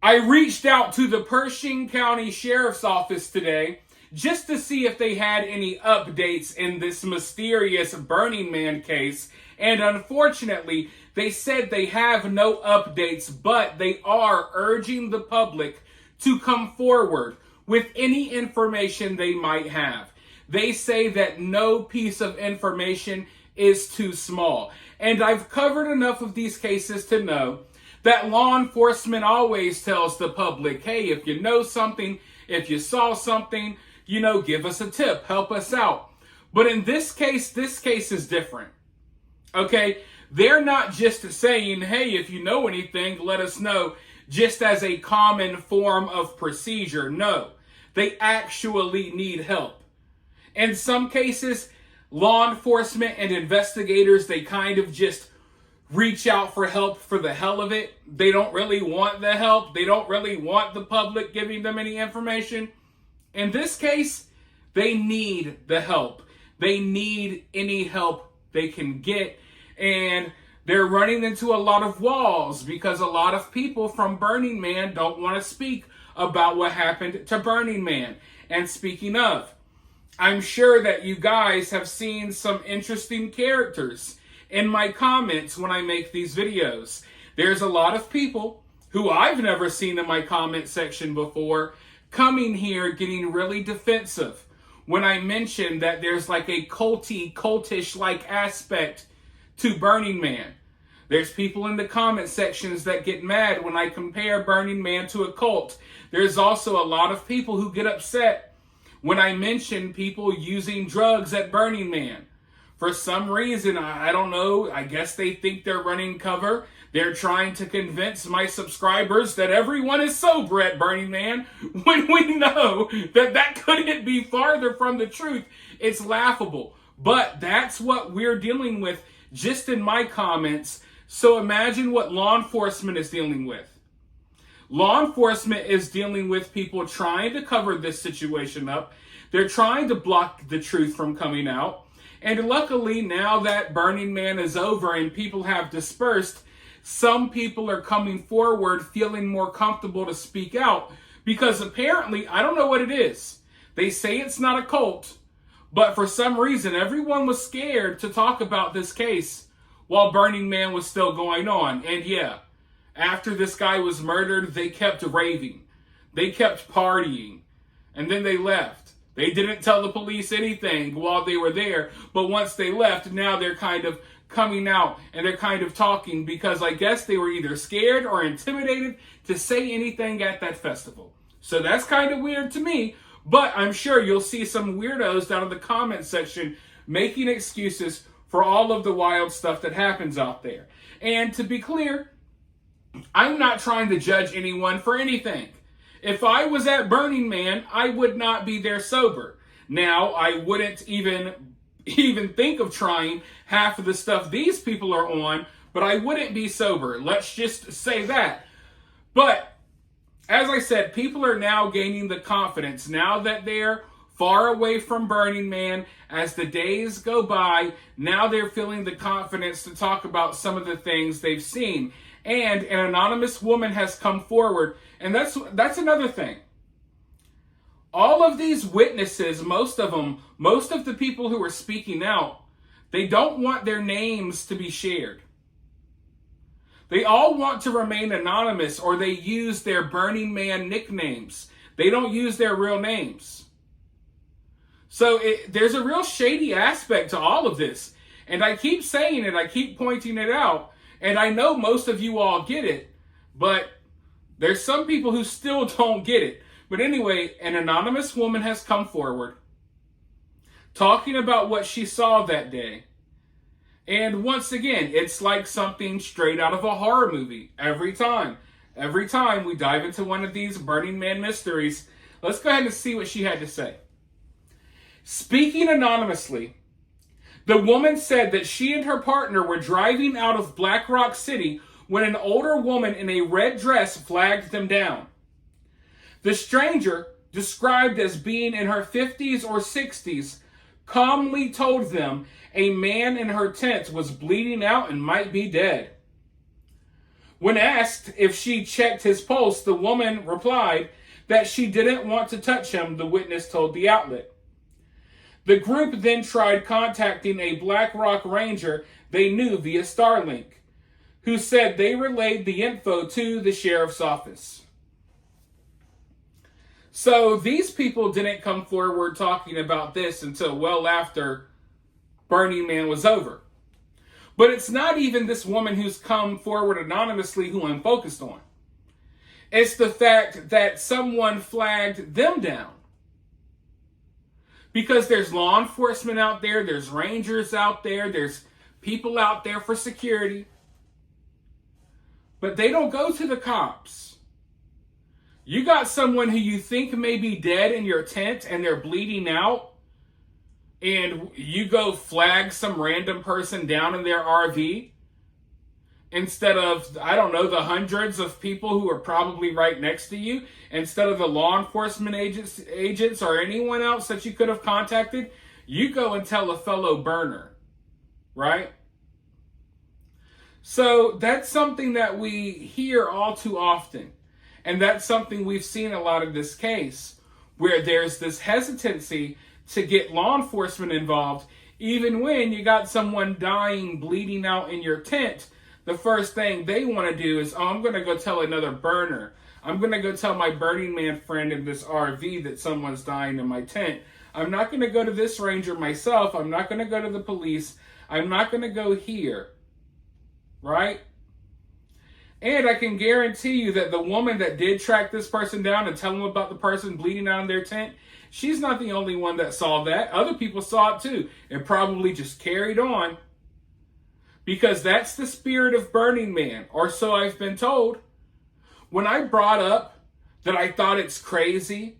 I reached out to the Pershing County Sheriff's Office today just to see if they had any updates in this mysterious Burning Man case. And unfortunately, they said they have no updates, but they are urging the public to come forward with any information they might have. They say that no piece of information is too small. And I've covered enough of these cases to know that law enforcement always tells the public, hey, if you know something, if you saw something, give us a tip, help us out. But in this case is different. Okay? They're not just saying, hey, if you know anything, let us know, just as a common form of procedure. No, they actually need help. In some cases, law enforcement and investigators, they kind of just reach out for help for the hell of it. They don't really want the help. They don't really want the public giving them any information. In this case, they need the help. They need any help they can get. And they're running into a lot of walls because a lot of people from Burning Man don't want to speak about what happened to Burning Man. And speaking of, I'm sure that you guys have seen some interesting characters in my comments when I make these videos. There's a lot of people who I've never seen in my comment section before coming here getting really defensive when I mention that there's like a cultish-like aspect to Burning Man. There's people in the comment sections that get mad when I compare Burning Man to a cult. There's also a lot of people who get upset when I mention people using drugs at Burning Man. For some reason, I don't know, I guess they think they're running cover. They're trying to convince my subscribers that everyone is sober at Burning Man, when we know that couldn't be farther from the truth. It's laughable. But that's what we're dealing with just in my comments. So imagine what law enforcement is dealing with. Law enforcement is dealing with people trying to cover this situation up. They're trying to block the truth from coming out. And luckily, now that Burning Man is over and people have dispersed, some people are coming forward feeling more comfortable to speak out because apparently, I don't know what it is. They say it's not a cult, but for some reason, everyone was scared to talk about this case while Burning Man was still going on. And yeah, after this guy was murdered, they kept raving. They kept partying. And then they left. They didn't tell the police anything while they were there, but once they left, now they're kind of coming out and they're kind of talking because I guess they were either scared or intimidated to say anything at that festival. So that's kind of weird to me, but I'm sure you'll see some weirdos down in the comment section making excuses for all of the wild stuff that happens out there. And to be clear, I'm not trying to judge anyone for anything. If I was at Burning Man, I would not be there sober. Now, I wouldn't even think of trying half of the stuff these people are on, but I wouldn't be sober. Let's just say that. But, as I said, people are now gaining the confidence. Now that they're far away from Burning Man, as the days go by, now they're feeling the confidence to talk about some of the things they've seen. And an anonymous woman has come forward, and that's another thing. All of these witnesses, most of the people who are speaking out, they don't want their names to be shared. They all want to remain anonymous, or they use their Burning Man nicknames. They don't use their real names. So there's a real shady aspect to all of this. And I keep saying it, I keep pointing it out. And I know most of you all get it, but there's some people who still don't get it. But anyway, an anonymous woman has come forward talking about what she saw that day. And once again, it's like something straight out of a horror movie every time. Every time we dive into one of these Burning Man mysteries, let's go ahead and see what she had to say. Speaking anonymously, the woman said that she and her partner were driving out of Black Rock City when an older woman in a red dress flagged them down. The stranger, described as being in her 50s or 60s, calmly told them a man in her tent was bleeding out and might be dead. When asked if she checked his pulse, the woman replied that she didn't want to touch him, the witness told the outlet. The group then tried contacting a Black Rock Ranger they knew via Starlink, who said they relayed the info to the sheriff's office. So these people didn't come forward talking about this until well after Burning Man was over. But it's not even this woman who's come forward anonymously who I'm focused on. It's the fact that someone flagged them down. Because there's law enforcement out there, there's rangers out there, there's people out there for security. But they don't go to the cops. You got someone who you think may be dead in your tent and they're bleeding out, and you go flag some random person down in their RV instead of, I don't know, the hundreds of people who are probably right next to you, instead of the law enforcement agents or anyone else that you could have contacted, you go and tell a fellow burner, right? So that's something that we hear all too often. And that's something we've seen a lot in this case, where there's this hesitancy to get law enforcement involved, even when you got someone dying, bleeding out in your tent. The first thing they want to do is, oh, I'm going to go tell another burner. I'm going to go tell my Burning Man friend in this RV that someone's dying in my tent. I'm not going to go to this ranger myself. I'm not going to go to the police. I'm not going to go here. Right? And I can guarantee you that the woman that did track this person down and tell them about the person bleeding out in their tent, she's not the only one that saw that. Other people saw it too. It probably just carried on. Because that's the spirit of Burning Man, or so I've been told. When I brought up that I thought it's crazy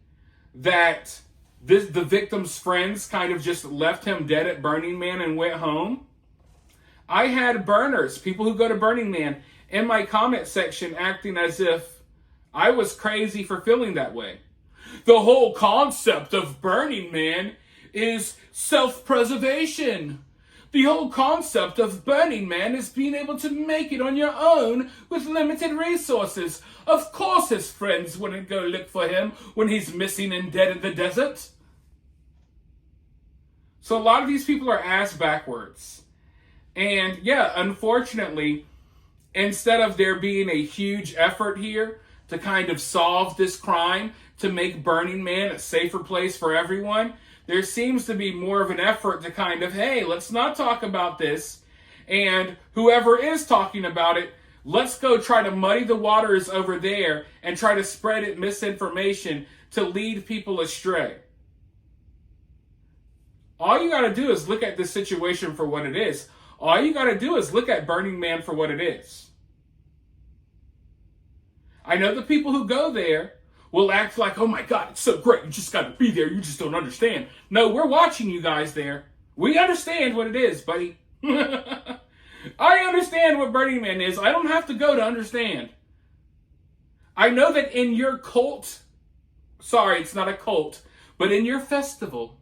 that the victim's friends kind of just left him dead at Burning Man and went home, I had burners, people who go to Burning Man, in my comment section acting as if I was crazy for feeling that way. The whole concept of Burning Man is self-preservation. The whole concept of Burning Man is being able to make it on your own with limited resources. Of course his friends wouldn't go look for him when he's missing and dead in the desert. So a lot of these people are ass backwards. And yeah, unfortunately, instead of there being a huge effort here to kind of solve this crime, to make Burning Man a safer place for everyone, there seems to be more of an effort to kind of, hey, let's not talk about this. And whoever is talking about it, let's go try to muddy the waters over there and try to spread it misinformation to lead people astray. All you got to do is look at this situation for what it is. All you got to do is look at Burning Man for what it is. I know the people who go there will act like, oh my God, it's so great. You just got to be there. You just don't understand. No, we're watching you guys there. We understand what it is, buddy. I understand what Burning Man is. I don't have to go to understand. I know that in your cult, sorry, it's not a cult, but in your festival,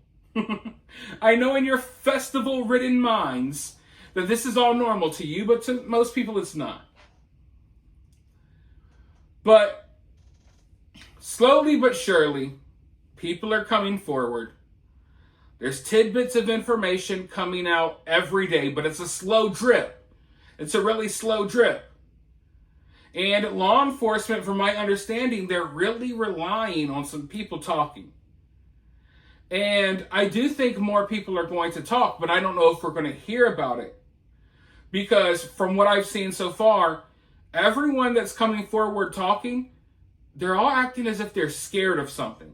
I know in your festival-ridden minds that this is all normal to you, but to most people it's not. But slowly but surely, people are coming forward. There's tidbits of information coming out every day, but it's a slow drip. It's a really slow drip. And law enforcement, from my understanding, they're really relying on some people talking. And I do think more people are going to talk, but I don't know if we're going to hear about it. Because from what I've seen so far, everyone that's coming forward talking, they're all acting as if they're scared of something.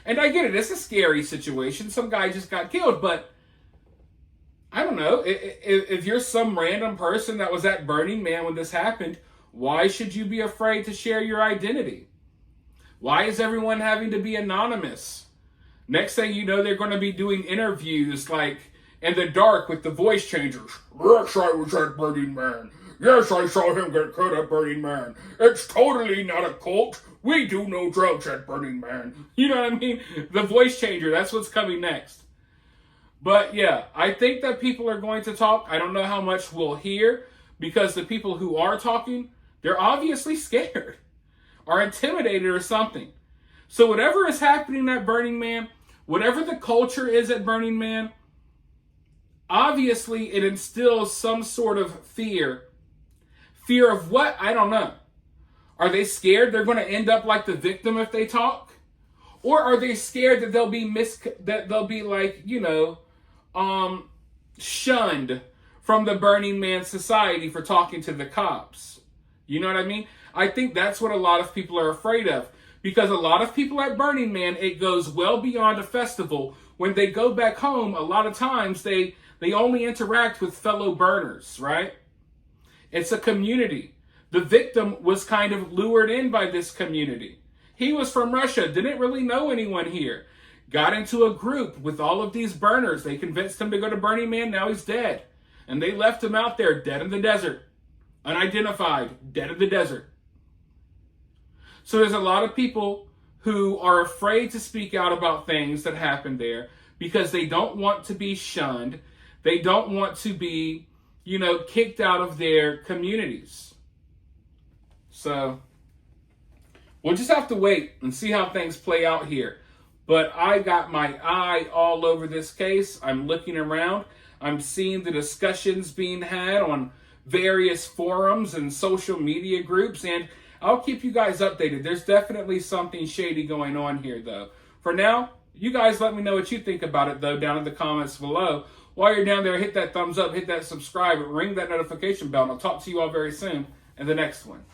And I get it, it's a scary situation. Some guy just got killed, but I don't know. If you're some random person that was at Burning Man when this happened, why should you be afraid to share your identity? Why is everyone having to be anonymous? Next thing you know, they're going to be doing interviews like in the dark with the voice changers. Yes, I was at Burning Man. Yes, I saw him get cut at Burning Man. It's totally not a cult. We do no drugs at Burning Man. You know what I mean? The voice changer, that's what's coming next. But yeah, I think that people are going to talk. I don't know how much we'll hear, because the people who are talking, they're obviously scared or intimidated or something. So whatever is happening at Burning Man, whatever the culture is at Burning Man, obviously it instills some sort of fear. Fear of what? I don't know. Are they scared they're going to end up like the victim if they talk? Or are they scared that they'll be shunned from the Burning Man society for talking to the cops? You know what I mean? I think that's what a lot of people are afraid of. Because a lot of people at Burning Man, it goes well beyond a festival. When they go back home, a lot of times they only interact with fellow burners, right? It's a community. The victim was kind of lured in by this community. He was from Russia, didn't really know anyone here. Got into a group with all of these burners. They convinced him to go to Burning Man, now he's dead. And they left him out there, dead in the desert. Unidentified, dead in the desert. So there's a lot of people who are afraid to speak out about things that happened there because they don't want to be shunned. They don't want to be, kicked out of their communities. So we'll just have to wait and see how things play out here. But I got my eye all over this case. I'm looking around. I'm seeing the discussions being had on various forums and social media groups, and I'll keep you guys updated. There's definitely something shady going on here, though. For now, you guys let me know what you think about it, though, down in the comments below. While you're down there, hit that thumbs up, hit that subscribe, ring that notification bell, and I'll talk to you all very soon in the next one.